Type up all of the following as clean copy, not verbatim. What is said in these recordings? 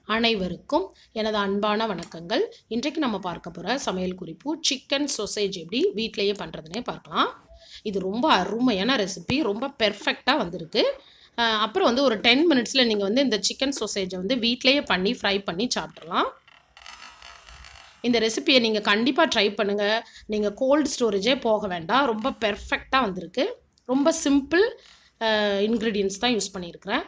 அனைவருக்கும் எனது அன்பான வணக்கங்கள். இன்றைக்கு நம்ம பார்க்க போகிற சமையல் குறிப்பு சிக்கன் சொசேஜ் எப்படி வீட்டிலையே பண்ணுறதுனே பார்க்கலாம். இது ரொம்ப அருமையான ரெசிபி, ரொம்ப பெர்ஃபெக்டாக வந்திருக்கு. அப்புறம் வந்து ஒரு 10 மினிட்ஸில் நீங்கள் வந்து இந்த சிக்கன் சொசேஜை வந்து வீட்டிலையே பண்ணி ஃப்ரை பண்ணி சாப்பிட்றலாம். இந்த ரெசிபியை நீங்கள் கண்டிப்பாக ட்ரை பண்ணுங்கள். நீங்கள் கோல்டு ஸ்டோரேஜே போக வேண்டாம். ரொம்ப பெர்ஃபெக்டாக வந்திருக்கு. ரொம்ப சிம்பிள் இன்க்ரீடியன்ட்ஸ் தான் யூஸ் பண்ணியிருக்கிறேன்.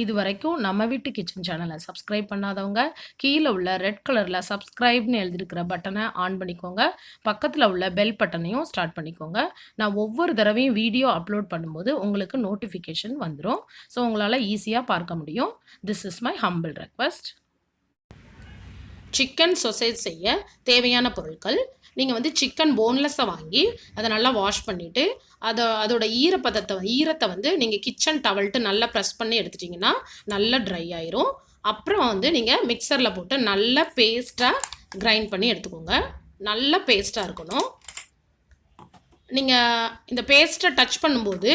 இது வரைக்கும் நம்ம வீட்டு கிச்சன் சேனலை சப்ஸ்கிரைப் பண்ணாதவங்க கீழே உள்ள ரெட் கலரில் சப்ஸ்கிரைப்னு எழுதியிருக்கிற பட்டனை ஆன் பண்ணிக்கோங்க. பக்கத்தில் உள்ள பெல் பட்டனையும் ஸ்டார்ட் பண்ணிக்கோங்க. நான் ஒவ்வொரு தடவையும் வீடியோ அப்லோட் பண்ணும்போது உங்களுக்கு நோட்டிஃபிகேஷன் வந்துடும். ஸோ உங்களால் ஈஸியாக பார்க்க முடியும். This is my humble request. Chicken sausage செய்ய தேவையான பொருட்கள்: நீங்கள் வந்து சிக்கன் போன்லெஸ்ஸை வாங்கி அதை நல்லா வாஷ் பண்ணிவிட்டு அதோட ஈரத்தை வந்து நீங்கள் கிச்சன் டவல்ட்டு நல்லா ப்ரெஸ் பண்ணி எடுத்துட்டிங்கன்னா நல்லா ட்ரை ஆயிரும். அப்புறம் வந்து நீங்கள் மிக்சரில் போட்டு நல்லா பேஸ்ட்டாக கிரைண்ட் பண்ணி எடுத்துக்கோங்க. நல்ல பேஸ்ட்டாக இருக்கணும். நீங்கள் இந்த பேஸ்ட்டை டச் பண்ணும்போது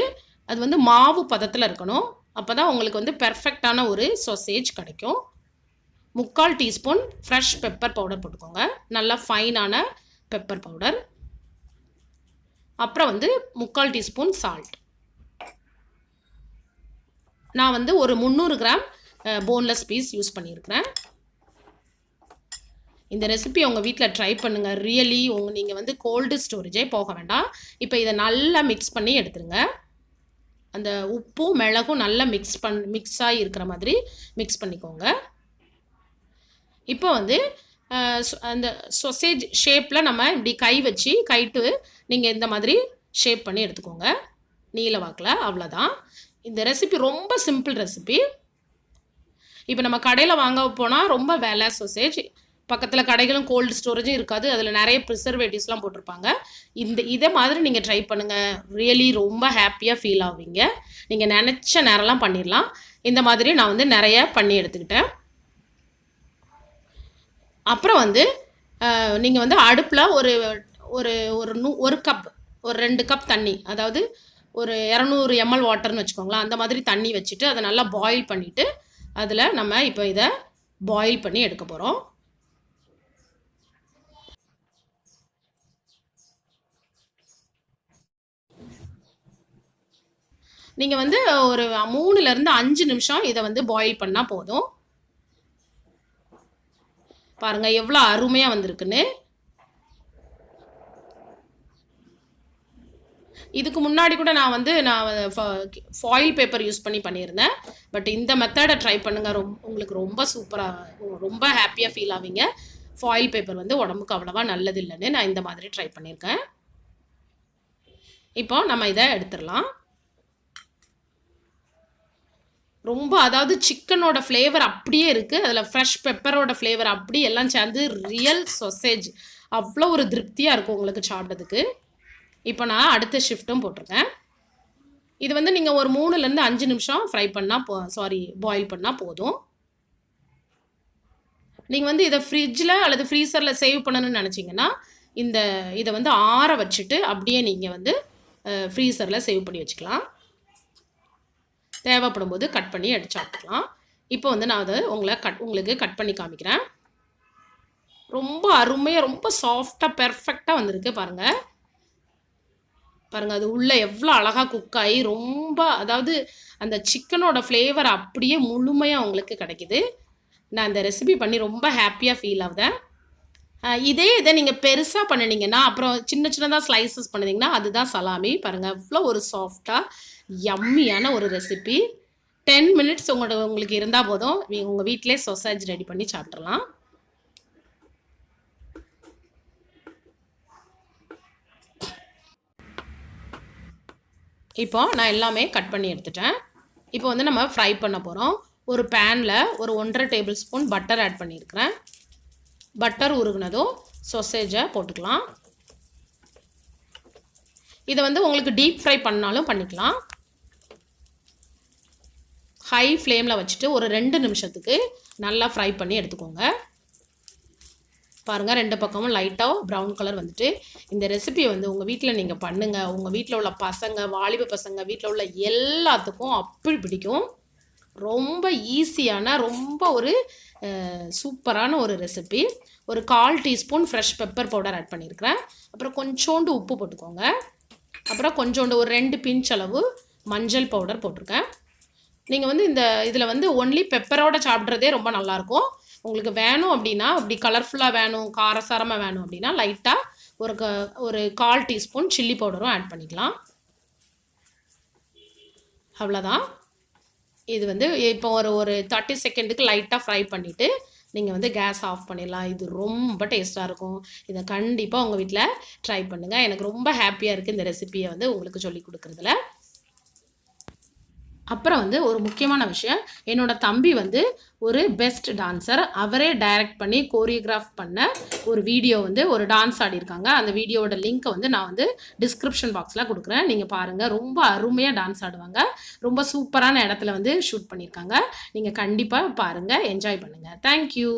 அது வந்து மாவு பதத்தில் இருக்கணும். அப்போ தான் உங்களுக்கு வந்து பெர்ஃபெக்டான ஒரு சொசேஜ் கிடைக்கும். 3/4 டீஸ்பூன் ஃப்ரெஷ் பெப்பர் பவுடர் போட்டுக்கோங்க. நல்லா ஃபைனான பெப்பர் பவுடர். அப்புறம் வந்து 3/4 டீஸ்பூன் சால்ட். நான் வந்து ஒரு 300 கிராம் போன்லெஸ் பீஸ் யூஸ் பண்ணியிருக்கிறேன். இந்த ரெசிபி உங்கள் வீட்டில் ட்ரை பண்ணுங்கள். ரியலி நீங்கள் வந்து கோல்டு ஸ்டோரேஜே போக வேண்டாம். இப்போ இதை நல்லா மிக்ஸ் பண்ணி எடுத்துருங்க. அந்த உப்பும் மிளகும் நல்லா மிக்ஸ் ஆகி இருக்கிற மாதிரி மிக்ஸ் பண்ணிக்கோங்க. இப்போ வந்து அந்த சொசேஜ் ஷேப்பில் நம்ம இப்படி கை வச்சு கைட்டு நீங்கள் இந்த மாதிரி ஷேப் பண்ணி எடுத்துக்கோங்க நீல வாக்கில். அவ்வளோதான். இந்த ரெசிபி ரொம்ப சிம்பிள் ரெசிபி. இப்போ நம்ம கடையில் வாங்க போனால் ரொம்ப வேலை. சொசேஜ் பக்கத்தில் கடைகளும் கோல்டு ஸ்டோரேஜும் இருக்காது. அதில் நிறைய ப்ரிசர்வேட்டிவ்ஸ்லாம் போட்டிருப்பாங்க. இதே மாதிரி நீங்கள் ட்ரை பண்ணுங்கள். ரியலி ரொம்ப ஹாப்பியாக ஃபீல் ஆவீங்க. நீங்கள் நினச்ச நேரம்லாம் பண்ணிடலாம். இந்த மாதிரி நான் வந்து நிறைய பண்ணி எடுத்துக்கிட்டேன். அப்புறம் வந்து நீங்கள் வந்து அடுப்பில் ஒரு கப், ஒரு 2 கப் தண்ணி, அதாவது ஒரு 200 ml வாட்டர்னு வச்சுக்கோங்களேன். அந்த மாதிரி தண்ணி வச்சுட்டு அதை நல்லா பாயில் பண்ணிவிட்டு அதில் நம்ம இப்போ இதை பாயில் பண்ணி எடுக்க போகிறோம். நீங்கள் வந்து ஒரு 3லேருந்து 5 நிமிஷம் இதை வந்து பாயில் பண்ணால் போதும். பாருங்கள் எவ்வளோ அருமையாக வந்திருக்குன்னு. இதுக்கு முன்னாடி கூட நான் ஃபாயில் பேப்பர் யூஸ் பண்ணியிருந்தேன். பட் இந்த மெத்தடை ட்ரை பண்ணுங்கள். உங்களுக்கு ரொம்ப சூப்பராக, ரொம்ப ஹாப்பியாக ஃபீல் ஆவீங்க. ஃபாயில் பேப்பர் வந்து உடம்புக்கு அவ்வளோவா நல்லது இல்லைன்னு நான் இந்த மாதிரி ட்ரை பண்ணியிருக்கேன். இப்போ நம்ம இதை எடுத்துடலாம். ரொம்ப, அதாவது சிக்கனோட ஃப்ளேவர் அப்படியே இருக்குது. அதில் ஃப்ரெஷ் பெப்பரோட ஃப்ளேவர் அப்படி எல்லாம் சேர்ந்து ரியல் சொசேஜ் அவ்வளோ ஒரு திருப்தியாக இருக்கும் உங்களுக்கு சாப்பிட்டதுக்கு. இப்போ நான் அடுத்த ஷிஃப்ட்டும் போட்டிருக்கேன். இது வந்து நீங்கள் ஒரு 3லேருந்து 5 நிமிஷம் பாயில் பண்ணால் போதும். நீங்கள் வந்து இதை ஃப்ரிட்ஜில் அல்லது ஃப்ரீசரில் சேவ் பண்ணணும்னு நினச்சிங்கன்னா இதை வந்து ஆற வச்சுட்டு அப்படியே நீங்கள் வந்து ஃப்ரீசரில் சேவ் பண்ணி வச்சுக்கலாம். தேவைப்படும் போது கட் பண்ணி எடுத்து சாப்பிட்டுக்கலாம். இப்போ வந்து நான் அதை உங்களுக்கு கட் பண்ணி காமிக்கிறேன். ரொம்ப அருமையாக, ரொம்ப சாஃப்டாக, பெர்ஃபெக்டாக வந்திருக்கு. பாருங்கள் அது உள்ளே எவ்வளோ அழகாக குக் ஆகி ரொம்ப, அதாவது அந்த சிக்கனோட ஃப்ளேவர் அப்படியே முழுமையாக உங்களுக்கு கிடைக்கிது. நான் இந்த ரெசிபி பண்ணி ரொம்ப ஹாப்பியாக ஃபீல் ஆகுதேன். இதை நீங்கள் பெருசாக பண்ணினீங்கன்னா, அப்புறம் சின்னதாக ஸ்லைசஸ் பண்ணிங்கன்னா அதுதான் சலாமி. பாருங்கள் அவ்வளோ ஒரு சாஃப்டாக யம்மியான ஒரு ரெசிபி. 10 மினிட்ஸ் உங்களுக்கு இருந்தால் போதும். உங்கள் வீட்டிலே சொசேஜ் ரெடி பண்ணி சாப்பிட்றலாம். இப்போ நான் எல்லாமே கட் பண்ணி எடுத்துட்டேன். இப்போ வந்து நம்ம ஃப்ரை பண்ண போகிறோம். ஒரு பேனில் ஒரு 1.5 டேபிள் ஸ்பூன் பட்டர் ஆட் பண்ணியிருக்கிறேன். பட்டர் உருகுனதும் சொசேஜை போட்டுக்கலாம். இதை வந்து உங்களுக்கு டீப் ஃப்ரை பண்ணாலும் பண்ணிக்கலாம். ஹை ஃப்ளேமில் வச்சுட்டு ஒரு 2 நிமிஷத்துக்கு நல்லா ஃப்ரை பண்ணி எடுத்துக்கோங்க. பாருங்கள் 2 பக்கமும் லைட்டாக ப்ரௌன் கலர் வந்துட்டு. இந்த ரெசிபியை வந்து உங்கள் வீட்டில் நீங்கள் பண்ணுங்கள். உங்கள் வீட்டில் உள்ள பசங்க, வாலிப பசங்க, வீட்டில் உள்ள எல்லாத்துக்கும் அப்படி பிடிக்கும். ரொம்ப ஈஸியான ரொம்ப ஒரு சூப்பரான ஒரு ரெசிபி. ஒரு 1/4 teaspoon fresh pepper powder add பண்ணியிருக்கிறேன். அப்புறம் கொஞ்சோண்டு உப்பு போட்டுக்கோங்க. அப்புறம் கொஞ்சோண்டு ஒரு 2 பிஞ்ச் அளவு மஞ்சள் பவுடர் போட்டிருக்கேன். நீங்கள் வந்து இந்த இதில் வந்து ஒன்லி பெப்பரோட சாப்பிட்றதே ரொம்ப நல்லாயிருக்கும். உங்களுக்கு வேணும் அப்படின்னா, அப்படி கலர்ஃபுல்லாக வேணும், காரசாரமாக வேணும் அப்படின்னா லைட்டாக ஒரு 1/4 டீஸ்பூன் சில்லி பவுடரும் ஆட் பண்ணிக்கலாம். அவ்வளோதான். இது வந்து இப்போ ஒரு 30 செகண்டுக்கு லைட்டாக ஃப்ரை பண்ணிவிட்டு நீங்கள் வந்து கேஸ் ஆஃப் பண்ணிடலாம். இது ரொம்ப டேஸ்ட்டாக இருக்கும். இதை கண்டிப்பாக உங்கள் வீட்டில் ட்ரை பண்ணுங்கள். எனக்கு ரொம்ப ஹாப்பியாக இருக்குது இந்த ரெசிபியை வந்து உங்களுக்கு சொல்லிக் கொடுக்குறதுல. அப்புறம் வந்து ஒரு முக்கியமான விஷயம், என்னோடய தம்பி வந்து ஒரு பெஸ்ட் டான்ஸர். அவரே டைரக்ட் பண்ணி கோரியோகிராஃப் பண்ண ஒரு வீடியோ வந்து ஒரு டான்ஸ் ஆடியிருக்காங்க. அந்த வீடியோவோட லிங்க்கை வந்து நான் வந்து டிஸ்கிரிப்ஷன் பாக்ஸில் கொடுக்குறேன். நீங்கள் பாருங்கள். ரொம்ப அருமையாக டான்ஸ் ஆடுவாங்க. ரொம்ப சூப்பரான இடத்துல வந்து ஷூட் பண்ணியிருக்காங்க. நீங்கள் கண்டிப்பாக பாருங்கள், என்ஜாய் பண்ணுங்கள். தேங்க்யூ.